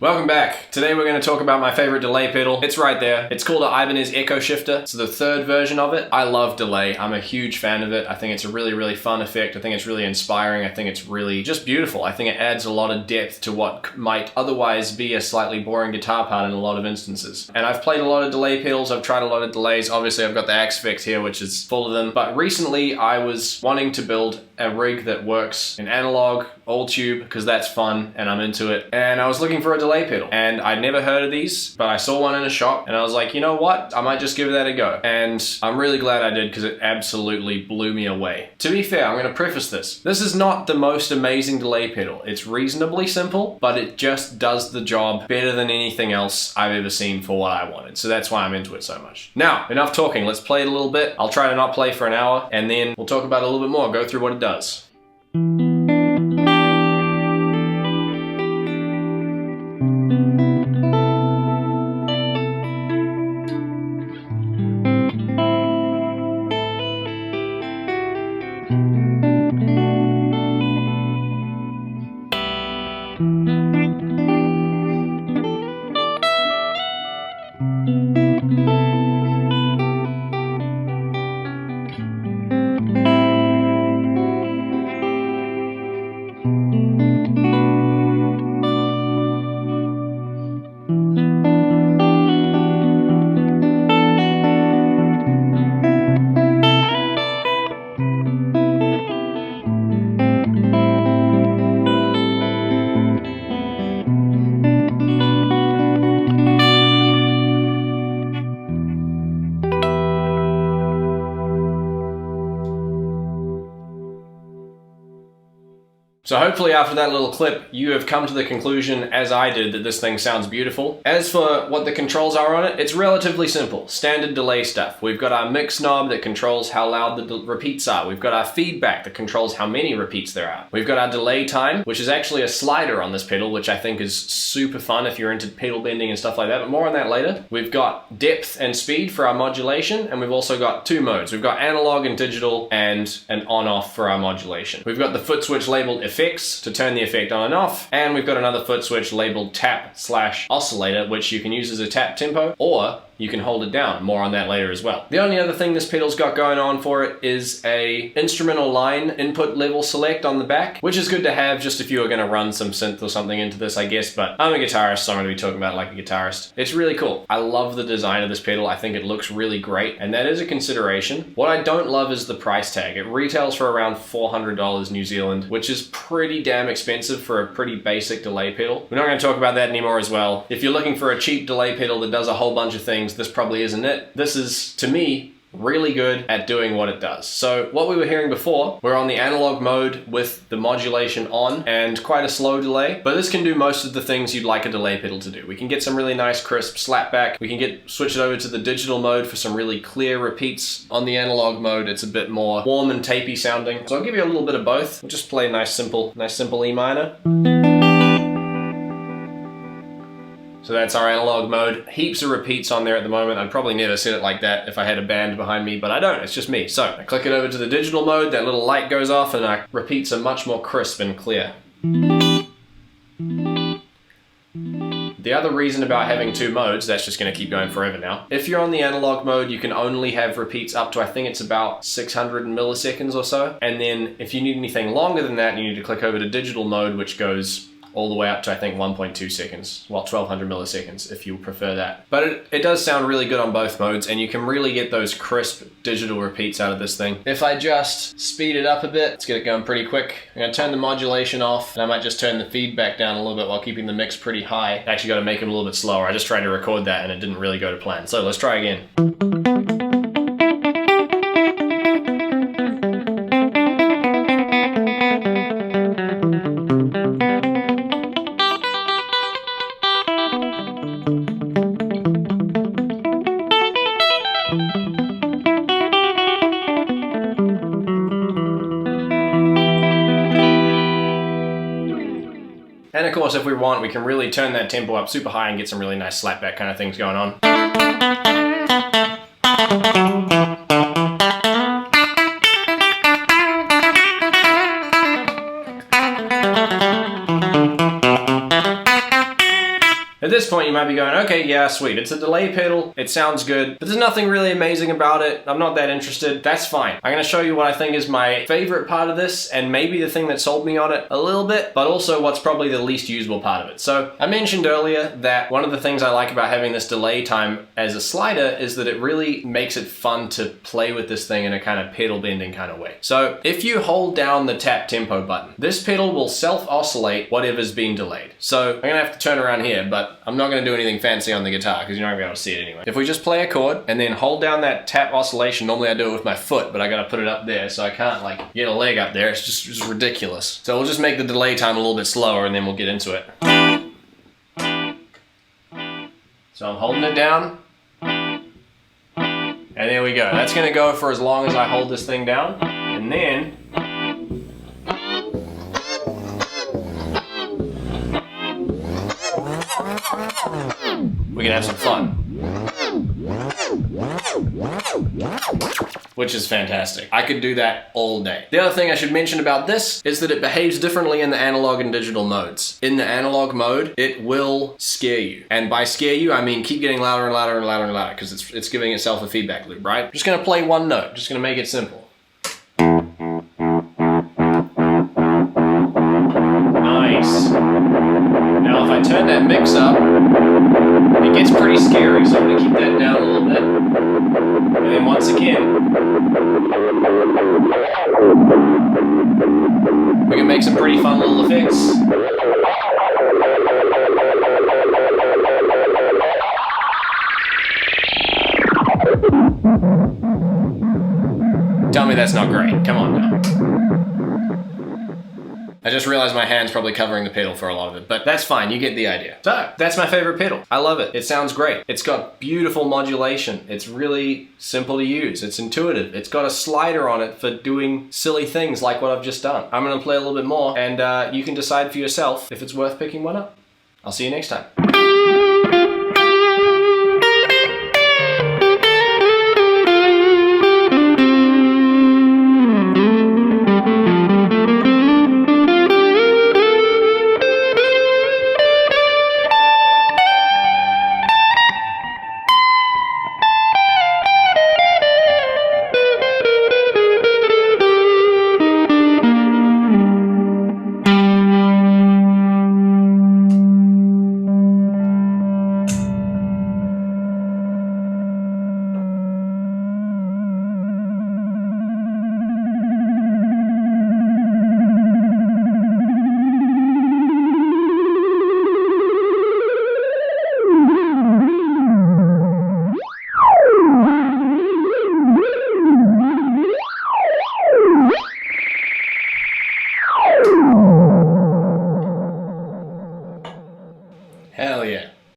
Welcome back. Today we're going to talk about my favorite delay pedal. It's right there. It's called an Ibanez Echo Shifter. It's the third version of it. I love delay. I'm a huge fan of it. I think it's a really fun effect. I think it's really inspiring. I think it's really just beautiful. I think it adds a lot of depth to what might otherwise be a slightly boring guitar part in a lot of instances. And I've played a lot of delay pedals. I've tried a lot of delays. Obviously I've got the Axe-Fix here, which is full of them. But recently I was wanting to build a rig that works in analog, all tube, because that's fun and I'm into it. And I was looking for a delay pedal and I'd never heard of these, but I saw one in a shop and I was like, you know what? I might just give that a go. And I'm really glad I did because it absolutely blew me away. To be fair, I'm going to preface this. This is not the most amazing delay pedal. It's reasonably simple, but it just does the job better than anything else I've ever seen for what I wanted. So that's why I'm into it so much. Now, enough talking. Let's play it a little bit. I'll try to not play for an hour and then we'll talk about it a little bit more, go through what it does. So hopefully after that little clip, you have come to the conclusion, as I did, that this thing sounds beautiful. As for what the controls are on it, it's relatively simple. Standard delay stuff. We've got our mix knob that controls how loud the repeats are. We've got our feedback that controls how many repeats there are. We've got our delay time, which is actually a slider on this pedal, which I think is super fun if you're into pedal bending and stuff like that, but more on that later. We've got depth and speed for our modulation, and we've also got two modes. We've got analog and digital, and an on-off for our modulation. We've got the foot switch labeled effects to turn the effect on and off, and we've got another foot switch labeled tap/oscillator, which you can use as a tap tempo, or you can hold it down. More on that later as well. The only other thing this pedal's got going on for it is a instrumental line input level select on the back, which is good to have just if you are going to run some synth or something into this, I guess, but I'm a guitarist, so I'm going to be talking about it like a guitarist. It's really cool. I love the design of this pedal. I think it looks really great, and that is a consideration. What I don't love is the price tag. It retails for around $400 New Zealand, which is pretty damn expensive for a pretty basic delay pedal. We're not going to talk about that anymore as well. If you're looking for a cheap delay pedal that does a whole bunch of things, this probably isn't it. This is, to me, really good at doing what it does. So what we were hearing before, we're on the analog mode with the modulation on and quite a slow delay, but this can do most of the things you'd like a delay pedal to do. We can get some really nice crisp slapback. We can switch it over to the digital mode for some really clear repeats. On the analog mode, it's a bit more warm and tapey sounding. So I'll give you a little bit of both. We'll just play a nice simple E minor. So that's our analog mode. Heaps of repeats on there at the moment. I'd probably never set it like that if I had a band behind me, but I don't, it's just me. So I click it over to the digital mode, that little light goes off and our repeats are much more crisp and clear. The other reason about having two modes, that's just going to keep going forever now. If you're on the analog mode, you can only have repeats up to, I think it's about 600 milliseconds or so. And then if you need anything longer than that, you need to click over to digital mode, which goes all the way up to, I think, 1.2 seconds. Well, 1200 milliseconds if you prefer that. But it does sound really good on both modes, and you can really get those crisp digital repeats out of this thing. If I just speed it up a bit, let's get it going pretty quick. I'm gonna turn the modulation off, and I might just turn the feedback down a little bit while keeping the mix pretty high. I actually gotta make it a little bit slower. I just tried to record that and it didn't really go to plan. So let's try again. And of course, if we want, we can really turn that tempo up super high and get some really nice slapback kind of things going on. At this point, you might be going, okay, yeah, sweet. It's a delay pedal. It sounds good, but there's nothing really amazing about it. I'm not that interested. That's fine. I'm gonna show you what I think is my favorite part of this, and maybe the thing that sold me on it a little bit, but also what's probably the least usable part of it. So I mentioned earlier that one of the things I like about having this delay time as a slider is that it really makes it fun to play with this thing in a kind of pedal bending kind of way. So if you hold down the tap tempo button, this pedal will self-oscillate whatever's being delayed. So I'm gonna have to turn around here, but I'm not gonna do anything fancy on the guitar because you're not gonna be able to see it anyway. If we just play a chord and then hold down that tap oscillation, normally I do it with my foot, but I gotta put it up there, so I can't like get a leg up there. It's just ridiculous. So we'll just make the delay time a little bit slower and then we'll get into it. So I'm holding it down. And there we go. That's gonna go for as long as I hold this thing down. And then we can have some fun. Which is fantastic. I could do that all day. The other thing I should mention about this is that it behaves differently in the analog and digital modes. In the analog mode, it will scare you. And by scare you, I mean keep getting louder and louder and louder and louder because it's giving itself a feedback loop, right? I'm just gonna play one note, just gonna make it simple. Nice. Now if I turn that mix up, it gets pretty scary, so I'm gonna keep that down a little bit. And then once again, we can make some pretty fun little effects. Tell me that's not great. Come on now. I just realized my hand's probably covering the pedal for a lot of it, but that's fine, you get the idea. So, that's my favorite pedal. I love it. It sounds great. It's got beautiful modulation. It's really simple to use. It's intuitive. It's got a slider on it for doing silly things like what I've just done. I'm gonna play a little bit more, and you can decide for yourself if it's worth picking one up. I'll see you next time.